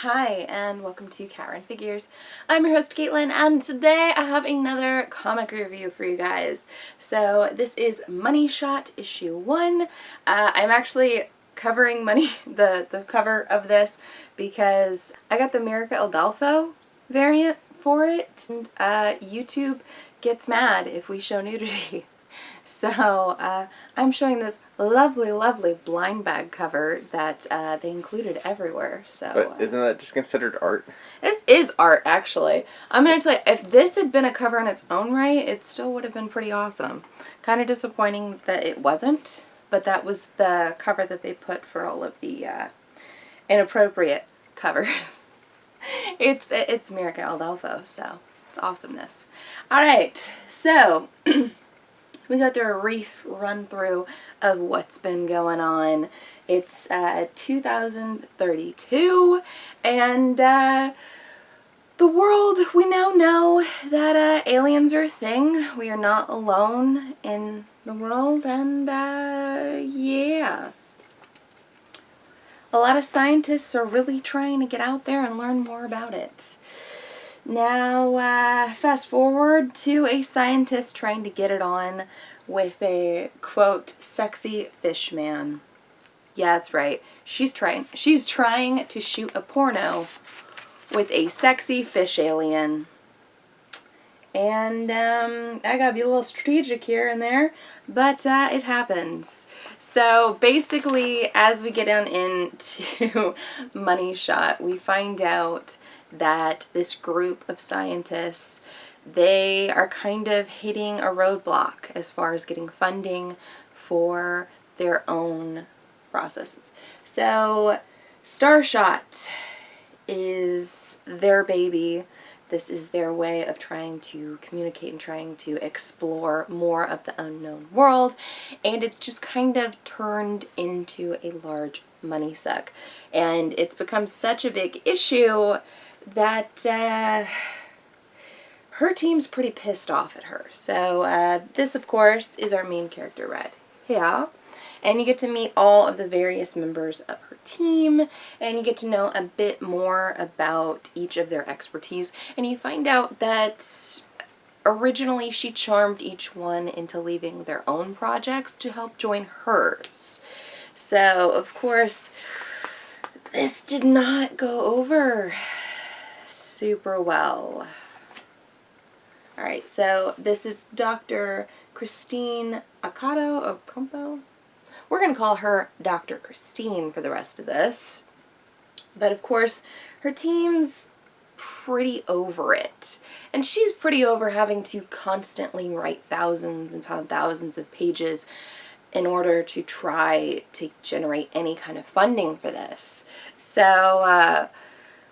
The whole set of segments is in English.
Hi, and welcome to KatRen Figures. I'm your host, Caitlin, and today I have another comic review for you guys. So this is Moneyshot issue 1. I'm actually covering the cover of this because I got the America Adolfo variant for it, and YouTube gets mad if we show nudity. So I'm showing this lovely, lovely blind bag cover that they included everywhere. So, but isn't that just considered art? This is art, actually. I'm going to tell you, if this had been a cover in its own right, it still would have been pretty awesome. Kind of disappointing that it wasn't, but that was the cover that they put for all of the inappropriate covers. It's America Adolfo, so it's awesomeness. All right, so we go through a brief run through of what's been going on. It's 2032, and the world, we now know that aliens are a thing. We are not alone in the world, and yeah. A lot of scientists are really trying to get out there and learn more about it. Now, fast forward to a scientist trying to get it on with a, quote, sexy fish man. Yeah, that's right. She's trying to shoot a porno with a sexy fish alien. And I gotta be a little strategic here and there, but it happens. So basically, as we get on into Moneyshot, we find out that this group of scientists, they are kind of hitting a roadblock as far as getting funding for their own processes. So Starshot is their baby. This is their way of trying to communicate and trying to explore more of the unknown world, and it's just kind of turned into a large money suck. And it's become such a big issue that her team's pretty pissed off at her. So this, of course, is our main character right here. And you get to meet all of the various members of her team, and you get to know a bit more about each of their expertise. And you find out that originally she charmed each one into leaving their own projects to help join hers. So, of course, this did not go over super well. Alright, so this is Dr. Christine Ocampo. We're going to call her Dr. Christine for the rest of this. But of course, her team's pretty over it. And she's pretty over having to constantly write thousands and thousands of pages in order to try to generate any kind of funding for this. So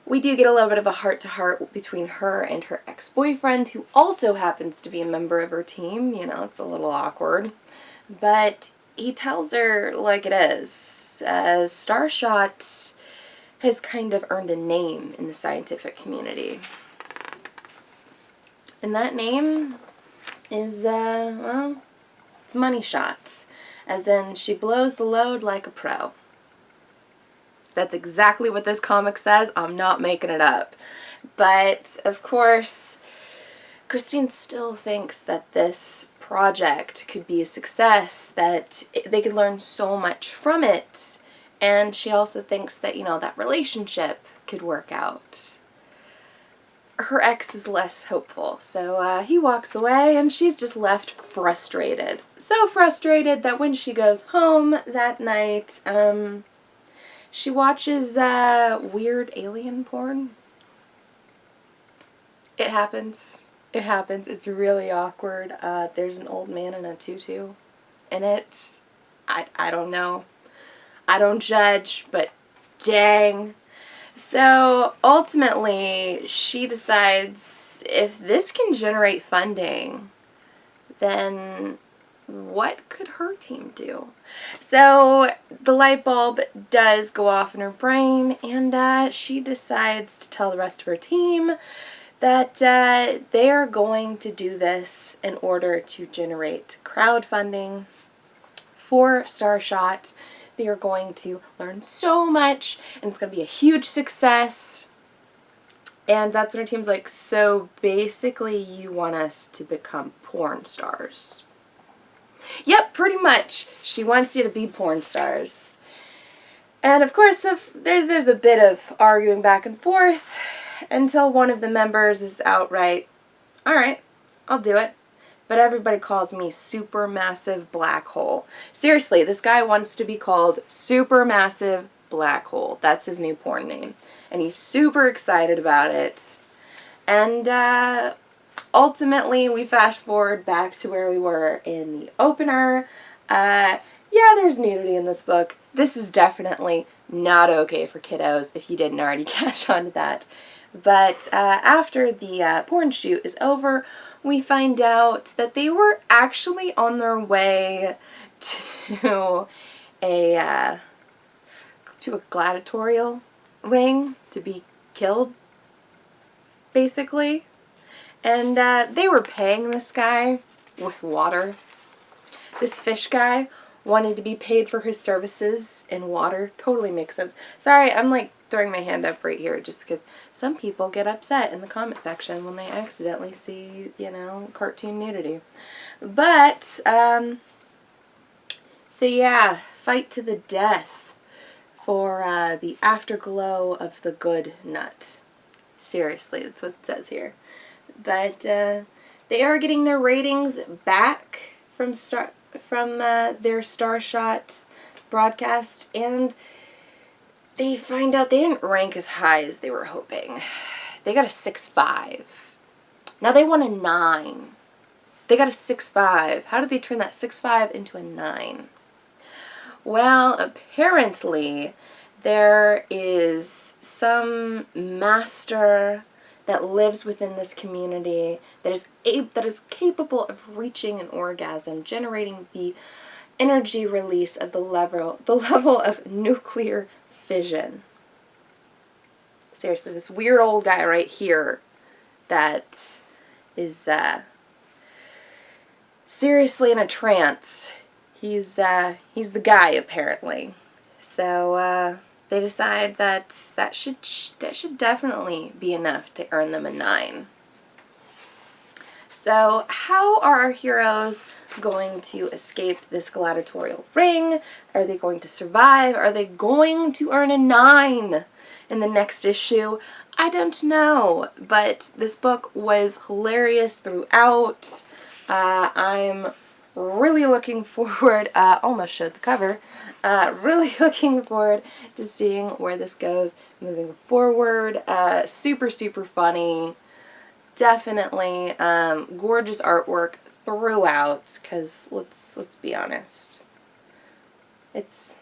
we do get a little bit of a heart-to-heart between her and her ex-boyfriend, who also happens to be a member of her team. You know, it's a little awkward. But he tells her like it is. Starshot has kind of earned a name in the scientific community. And that name is, well, it's Moneyshot. As in, she blows the load like a pro. That's exactly what this comic says. I'm not making it up. But, of course, Christine still thinks that this project could be a success, that they could learn so much from it, and she also thinks that, you know, that relationship could work out. Her ex is less hopeful, so he walks away, and she's just left frustrated. So frustrated that when she goes home that night, she watches weird alien porn. It happens. It happens. It's really awkward. There's an old man in a tutu in it. I don't know. I don't judge, but dang. So ultimately, she decides if this can generate funding, then what could her team do? So the light bulb does go off in her brain, and she decides to tell the rest of her team that they are going to do this in order to generate crowdfunding for Starshot They are going to learn so much, and it's going to be a huge success. And that's when her team's like, so basically you want us to become porn stars. Yep, pretty much. She wants you to be porn stars. And of course, there's a bit of arguing back and forth until one of the members is outright, all right, I'll do it. But everybody calls me Supermassive Black Hole. Seriously, this guy wants to be called Supermassive Black Hole. That's his new porn name. And he's super excited about it. And ultimately, we fast forward back to where we were in the opener. Yeah, there's nudity in this book. This is definitely not okay for kiddos, if you didn't already catch on to that. But after the porn shoot is over, we find out that they were actually on their way to a gladiatorial ring to be killed, basically. And they were paying this guy with water. This fish guy wanted to be paid for his services in water. Totally makes sense. Sorry, I'm like throwing my hand up right here just because some people get upset in the comment section when they accidentally see, you know, cartoon nudity. But, so yeah, fight to the death for the afterglow of the good nut. Seriously, that's what it says here. But they are getting their ratings back from their Starshot broadcast, and they find out they didn't rank as high as they were hoping. They got a 6.5. Now they want a 9. They got a 6.5. How did they turn that 6.5 into a 9? Well, apparently there is some master that lives within this community that is capable of reaching an orgasm, generating the energy release of the level of nuclear fission. Seriously, this weird old guy right here that is seriously in a trance. He's the guy, apparently. So they decide that should definitely be enough to earn them a 9. So how are our heroes going to escape this gladiatorial ring? Are they going to survive? Are they going to earn a 9 in the next issue? I don't know, but this book was hilarious throughout. I'm really looking forward, almost showed the cover, really looking forward to seeing where this goes moving forward. Super, super funny. Definitely gorgeous artwork throughout, because let's be honest, it's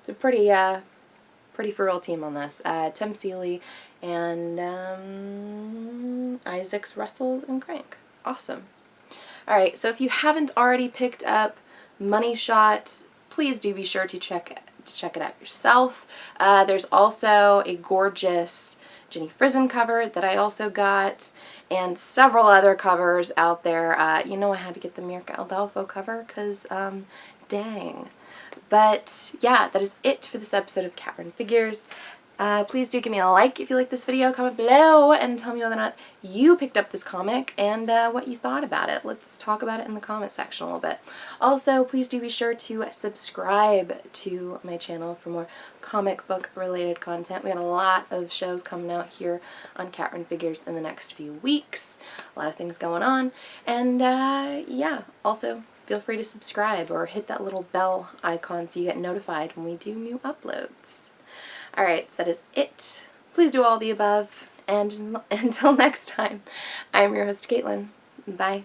a pretty for real team on this. Tim Seeley and Isaacs, Russell, and Crank. Awesome. Alright, so if you haven't already picked up Moneyshot, please do be sure to check it out yourself. There's also a gorgeous Jenny Frison cover that I also got, and several other covers out there. You know, I had to get the Mirka Adolfo cover because, dang. But yeah, that is it for this episode of KatRen Figures. Please do give me a like if you like this video, comment below, and tell me whether or not you picked up this comic and what you thought about it. Let's talk about it in the comment section a little bit. Also, please do be sure to subscribe to my channel for more comic book related content. We got a lot of shows coming out here on KatRen Figures in the next few weeks. A lot of things going on. And yeah, also feel free to subscribe or hit that little bell icon so you get notified when we do new uploads. Alright, so that is it. Please do all the above, and until next time, I'm your host, Caitlin. Bye.